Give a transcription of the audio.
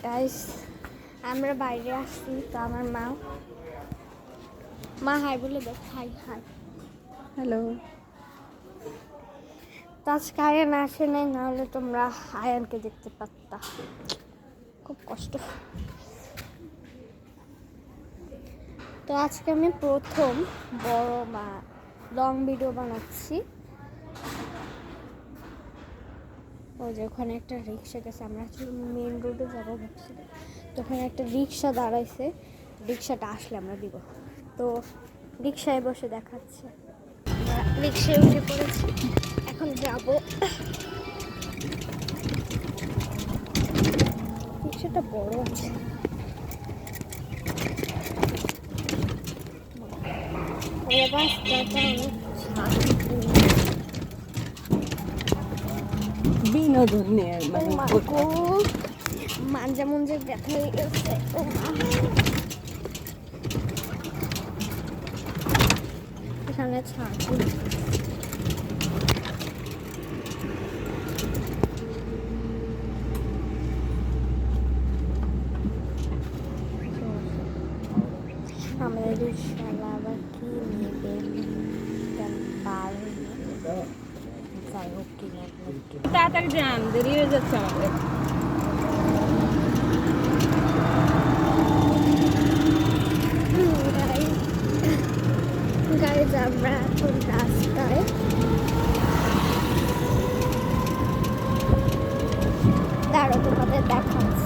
Guys আমরা বাইরে আসছি, তো আমার মা হাই বলে দেখ, হাই হাই হ্যালো। তো আজকে আয়ান আসে নাই, নাহলে তোমরা আয়ানকে দেখতে পারতা। খুব কষ্ট। তো আজকে আমি প্রথম বড় লং ভিডিও বানাচ্ছি। ওই যে ওখানে একটা রিক্সা গেছে, আমরা মেন রোডে যাবো ভাবছি, তো ওখানে একটা রিক্সা দাঁড়াইছে, রিক্সাটা আসলে আমরা দিব। তো রিক্সায় বসে দেখাচ্ছে, রিক্সায় উঠে পড়েছি, এখন যাব। রিক্সাটা বড় আছে। বিনোদনের মাঞ্জা মঞ্জে ব্যথা হয়ে গেছে। এখানে ছাগল, আমাদের রিক্সাওয়ালা আবার কি নেবে, পার যাই হোক কিনে তাড়াতাড়ি যান, দেরি হয়ে যাচ্ছে আমাদের। গাড়ি আমরা এখন রাস্তায়